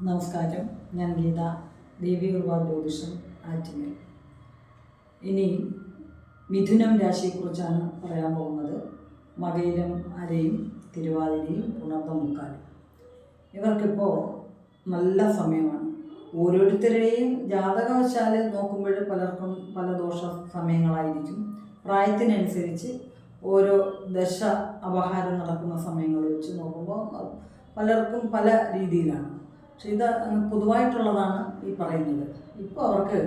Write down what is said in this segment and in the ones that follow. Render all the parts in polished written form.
നമസ്കാരം. ഞാൻ ഗീത, ദേവി കൃപാ ജ്യോതിഷം ആറ്റിങ്ങൽ. ഇനി മിഥുനം രാശിയെക്കുറിച്ചാണ് പറയാൻ പോകുന്നത്. മകയിരം അരയും തിരുവാതിരയും പുണർതം മുക്കാലും. ഇവർക്കിപ്പോൾ നല്ല സമയമാണ്. ഓരോരുത്തരുടെയും ജാതകവശാൽ നോക്കുമ്പോൾ പലർക്കും പല ദോഷ സമയങ്ങളായിരിക്കും. പ്രായത്തിനനുസരിച്ച് ഓരോ ദശ അപഹാരം നടക്കുന്ന സമയങ്ങൾ വെച്ച് നോക്കുമ്പോൾ പലർക്കും പല രീതിയിലാണ്. പക്ഷെ ഇത് പൊതുവായിട്ടുള്ളതാണ് ഈ പറയുന്നത്. ഇപ്പോൾ അവർക്ക്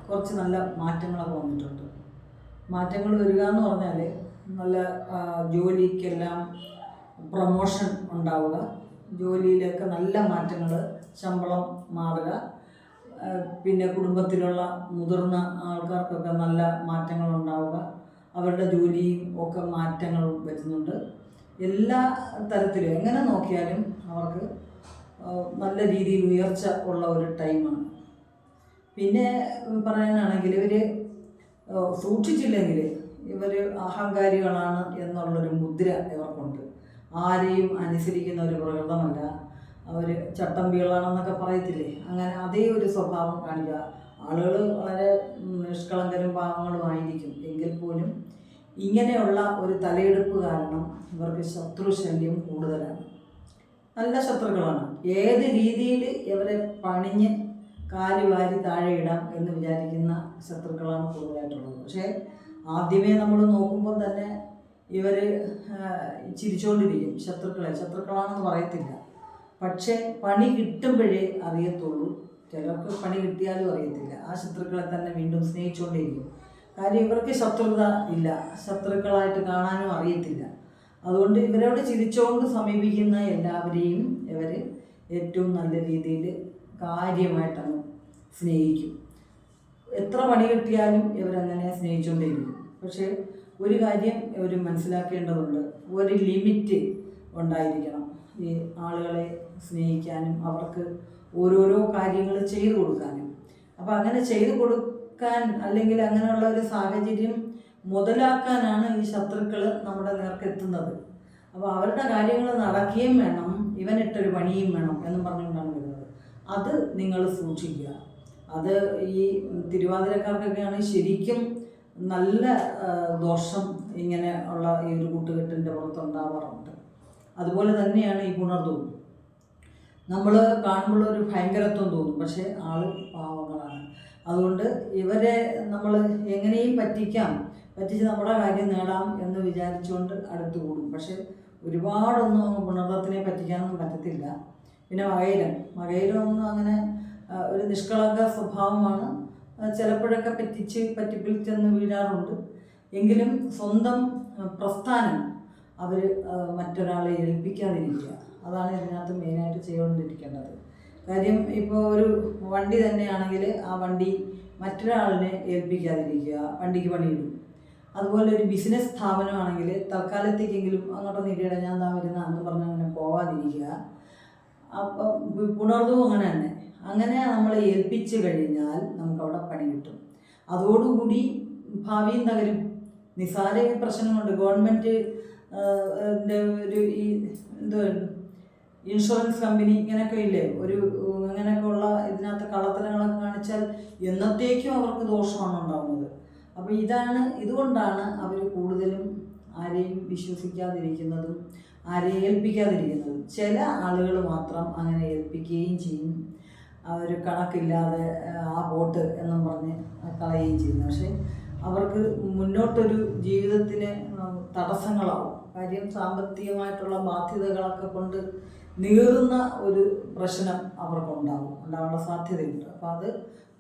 കുറച്ച് നല്ല മാറ്റങ്ങളൊക്കെ വന്നിട്ടുണ്ട്. മാറ്റങ്ങൾ വരിക എന്ന് പറഞ്ഞാൽ നല്ല ജോലിക്കെല്ലാം പ്രൊമോഷൻ ഉണ്ടാവുക, ജോലിയിലൊക്കെ നല്ല മാറ്റങ്ങൾ, ശമ്പളം മാറുക, പിന്നെ കുടുംബത്തിലുള്ള മുതിർന്ന ആൾക്കാർക്കൊക്കെ നല്ല മാറ്റങ്ങൾ ഉണ്ടാവുക, അവരുടെ ജോലിയും ഒക്കെ മാറ്റങ്ങൾ വരുന്നുണ്ട്. എല്ലാ തരത്തിലും എങ്ങനെ നോക്കിയാലും അവർക്ക് നല്ല രീതിയിൽ ഉയർച്ച ഉള്ള ഒരു ടൈമാണ്. പിന്നെ പറയാനാണെങ്കിൽ ഇവർ സൂക്ഷിച്ചില്ലെങ്കിൽ ഇവർ അഹങ്കാരികളാണ് എന്നുള്ളൊരു മുദ്ര ഇവർക്കുണ്ട്. ആരെയും അനുസരിക്കുന്ന ഒരു പ്രകൃതമല്ല. അവർ ചട്ടമ്പികളാണെന്നൊക്കെ പറയത്തില്ലേ, അങ്ങനെ അതേ ഒരു സ്വഭാവം കാണിക്കുക. ആളുകൾ വളരെ നിഷ്കളങ്കരും പാവങ്ങളുമായിരിക്കും. എങ്കിൽ പോലും ഇങ്ങനെയുള്ള ഒരു തലയെടുപ്പ് കാരണം ഇവർക്ക് ശത്രുശല്യം കൂടുതലാണ്. നല്ല ശത്രുക്കളാണ്. ഏത് രീതിയിൽ ഇവരെ പണിഞ്ഞ് കാലുവാരി താഴെ ഇടാം എന്ന് വിചാരിക്കുന്ന ശത്രുക്കളാണ് കൂടുതലായിട്ടുള്ളത്. പക്ഷേ ആദ്യമേ നമ്മൾ നോക്കുമ്പോൾ തന്നെ ഇവർ ചിരിച്ചുകൊണ്ടിരിക്കും. ശത്രുക്കളാണെന്ന് പറയത്തില്ല. പക്ഷേ പണി കിട്ടുമ്പോഴേ അറിയത്തുള്ളൂ. ചിലർക്ക് പണി കിട്ടിയാലും അറിയത്തില്ല. ആ ശത്രുക്കളെ തന്നെ വീണ്ടും സ്നേഹിച്ചുകൊണ്ടേയിരിക്കും. കാര്യം ഇവർക്ക് ശത്രുത ഇല്ല, ശത്രുക്കളായിട്ട് കാണാനും അറിയത്തില്ല. അതുകൊണ്ട് ഇവരോട് ചിരിച്ചുകൊണ്ട് സമീപിക്കുന്ന എല്ലാവരെയും ഇവർ ഏറ്റവും നല്ല രീതിയിൽ കാര്യമായിട്ടാണ് സ്നേഹിക്കും. എത്ര പണി കിട്ടിയാലും ഇവരങ്ങനെ സ്നേഹിച്ചുകൊണ്ടേയിരിക്കും. പക്ഷേ ഒരു കാര്യം ഇവർ മനസ്സിലാക്കേണ്ടതുണ്ട്, ഒരു ലിമിറ്റ് ഉണ്ടായിരിക്കണം ഈ ആളുകളെ സ്നേഹിക്കാനും അവർക്ക് ഓരോരോ കാര്യങ്ങൾ ചെയ്തു കൊടുക്കാനും. അപ്പോൾ അങ്ങനെ ചെയ്തു കൊടുക്കാൻ അല്ലെങ്കിൽ അങ്ങനെയുള്ള ഒരു സാഹചര്യം മുതലാക്കാനാണ് ഈ ശത്രുക്കൾ നമ്മുടെ നേർക്കെത്തുന്നത്. അപ്പോൾ അവരുടെ കാര്യങ്ങൾ നടക്കുകയും വേണം, ഇവനിട്ടൊരു പണിയും വേണം എന്നും പറഞ്ഞുകൊണ്ടാണ് വരുന്നത്. അത് നിങ്ങൾ സൂക്ഷിക്കുക. അത് ഈ തിരുവാതിരക്കാർക്കൊക്കെയാണ് ശരിക്കും നല്ല ദോഷം ഇങ്ങനെ ഉള്ള ഈ ഒരു കൂട്ടുകെട്ടിൻ്റെ പുറത്തുണ്ടാവാറുണ്ട്. അതുപോലെ തന്നെയാണ് ഈ പുണർദവും. നമ്മൾ കാണുമ്പോൾ ഒരു ഭയങ്കരത്വം തോന്നും, പക്ഷേ ആൾ പാവങ്ങളാണ്. അതുകൊണ്ട് ഇവരെ നമ്മൾ എങ്ങനെയും പറ്റിച്ച് നമ്മുടെ കാര്യം നേടാം എന്ന് വിചാരിച്ചുകൊണ്ട് അടുത്ത് കൂടും. പക്ഷെ ഒരുപാടൊന്നും പുണർദത്തിനെ പറ്റിക്കാനൊന്നും പറ്റത്തില്ല. പിന്നെ മകയിരമൊന്നും അങ്ങനെ ഒരു നിഷ്കളങ്ക സ്വഭാവമാണ്. ചിലപ്പോഴൊക്കെ പറ്റിപ്പിടിച്ചെന്ന് വീഴാറുണ്ട്. എങ്കിലും സ്വന്തം പ്രസ്ഥാനം അവർ മറ്റൊരാളെ ഏൽപ്പിക്കാതിരിക്കുക, അതാണ് ഇതിനകത്ത് മെയിനായിട്ട് ചെയ്തുകൊണ്ടിരിക്കേണ്ടത്. കാര്യം ഇപ്പോൾ ഒരു വണ്ടി തന്നെയാണെങ്കിൽ ആ വണ്ടി മറ്റൊരാളിനെ ഏൽപ്പിക്കാതിരിക്കുക, വണ്ടിക്ക് പണിയിടും. അതുപോലെ ഒരു ബിസിനസ് സ്ഥാപനമാണെങ്കിൽ തൽക്കാലത്തേക്കെങ്കിലും അങ്ങോട്ട് നീട്ടിയിട ഞാൻ വരുന്ന എന്ന് പറഞ്ഞ് അങ്ങനെ പോവാതിരിക്കുക. അപ്പം പുണർദവും അങ്ങനെ തന്നെ. അങ്ങനെ നമ്മളെ ഏൽപ്പിച്ച് കഴിഞ്ഞാൽ നമുക്കവിടെ പണി കിട്ടും. അതോടുകൂടി ഭാവിയും തകരും. നിസ്സാര പ്രശ്നമുണ്ട്. ഗവൺമെൻറ് ഒരു ഈ ഇൻഷുറൻസ് കമ്പനി ഇങ്ങനെയൊക്കെ ഇല്ലേ, അങ്ങനെയൊക്കെയുള്ള ഇതിനകത്ത് കള്ളത്തരങ്ങളൊക്കെ കാണിച്ചാൽ എന്നത്തേക്കും അവർക്ക് ദോഷമാണ് ഉണ്ടാകുന്നത്. അപ്പോൾ ഇതുകൊണ്ടാണ് അവർ കൂടുതലും ആരെയും വിശ്വസിക്കാതിരിക്കുന്നതും ആരെയും ഏൽപ്പിക്കാതിരിക്കുന്നതും. ചില ആളുകൾ മാത്രം അങ്ങനെ ഏൽപ്പിക്കുകയും ചെയ്യും. അവർ കണക്കില്ലാതെ ആ പോട്ട് എന്നും പറഞ്ഞ് കളയുകയും ചെയ്യുന്നു. പക്ഷേ അവർക്ക് മുന്നോട്ടൊരു ജീവിതത്തിന് തടസ്സങ്ങളാവും. കാര്യം സാമ്പത്തികമായിട്ടുള്ള ബാധ്യതകളൊക്കെ കൊണ്ട് നീറുന്ന ഒരു പ്രശ്നം ഉണ്ടാവാനുള്ള സാധ്യതയുണ്ട്. അപ്പോൾ അത്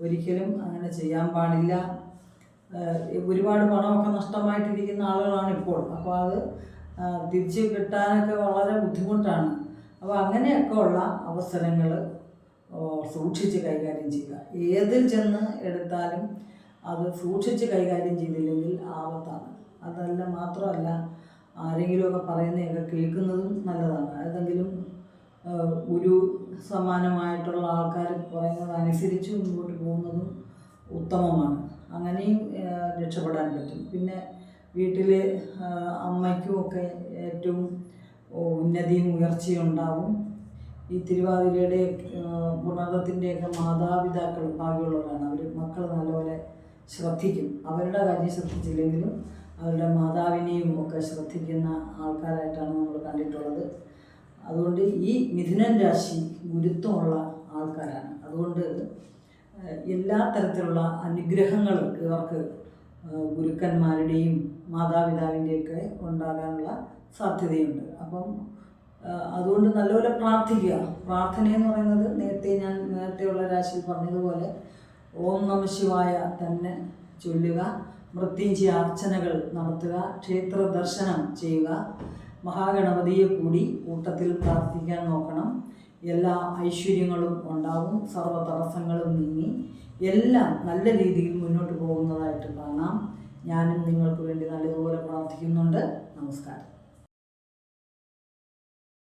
ഒരിക്കലും അങ്ങനെ ചെയ്യാൻ പാടില്ല. ഒരുപാട് പണമൊക്കെ നഷ്ടമായിട്ടിരിക്കുന്ന ആളുകളാണ് ഇപ്പോൾ. അപ്പോൾ അത് തിരിച്ച് കിട്ടാനൊക്കെ വളരെ ബുദ്ധിമുട്ടാണ്. അപ്പോൾ അങ്ങനെയൊക്കെ ഉള്ള അവസരങ്ങൾ സൂക്ഷിച്ച് കൈകാര്യം ചെയ്യുക. ഏതിൽ ചെന്ന് എടുത്താലും അത് സൂക്ഷിച്ച് കൈകാര്യം ചെയ്തില്ലെങ്കിൽ ആപത്താണ്. അതല്ല മാത്രമല്ല, ആരെങ്കിലുമൊക്കെ പറയുന്നതൊക്കെ കേൾക്കുന്നതും നല്ലതാണ്. ഏതെങ്കിലും ഒരു സമാനമായിട്ടുള്ള ആൾക്കാർ പറയുന്നതനുസരിച്ച് മുൻപോട്ട് പോകുന്നതും ഉത്തമമാണ്. അങ്ങനെയും രക്ഷപ്പെടാൻ പറ്റും. പിന്നെ വീട്ടിൽ അമ്മയ്ക്കുമൊക്കെ ഏറ്റവും ഉന്നതിയും ഉയർച്ചയും ഉണ്ടാവും. ഈ തിരുവാതിരയുടെ പുണർത്തിൻ്റെയൊക്കെ മാതാപിതാക്കൾ ഭാഗ്യമുള്ളവരാണ്. അവർ മക്കൾ നല്ലപോലെ ശ്രദ്ധിക്കും. അവരുടെ കാര്യം ശ്രദ്ധിച്ചില്ലെങ്കിലും അവരുടെ മാതാവിനെയും ഒക്കെ ശ്രദ്ധിക്കുന്ന ആൾക്കാരായിട്ടാണ് നമ്മൾ കണ്ടിട്ടുള്ളത്. അതുകൊണ്ട് ഈ മിഥുനൻ രാശി ഗുരുത്വമുള്ള ആൾക്കാരാണ്. അതുകൊണ്ട് എല്ലാ തരത്തിലുള്ള അനുഗ്രഹങ്ങളും ഇവർക്ക് ഗുരുക്കന്മാരുടെയും മാതാപിതാവിൻ്റെയൊക്കെ ഉണ്ടാകാനുള്ള സാധ്യതയുണ്ട്. അപ്പം അതുകൊണ്ട് നല്ലപോലെ പ്രാർത്ഥിക്കുക. പ്രാർത്ഥനയെന്ന് പറയുന്നത് നേരത്തെയുള്ള രാശിയിൽ പറഞ്ഞതുപോലെ ഓം നമഃ ശിവായ തന്നെ ചൊല്ലുക, മൃത്യുഞ്ജയ അർച്ചനകൾ നടത്തുക, ക്ഷേത്ര ദർശനം ചെയ്യുക, മഹാഗണപതിയെ കൂടി കൂട്ടത്തിൽ പ്രാർത്ഥിക്കാൻ നോക്കണം. എല്ലാ ഐശ്വര്യങ്ങളും ഉണ്ടാവും, സർവ്വ തടസ്സങ്ങളും നീങ്ങി എല്ലാം നല്ല രീതിയിൽ മുന്നോട്ട് പോകുന്നതായിട്ട് കാണാം. ഞാനും നിങ്ങൾക്ക് വേണ്ടി നല്ലതുപോലെ പ്രാർത്ഥിക്കുന്നുണ്ട്. നമസ്കാരം.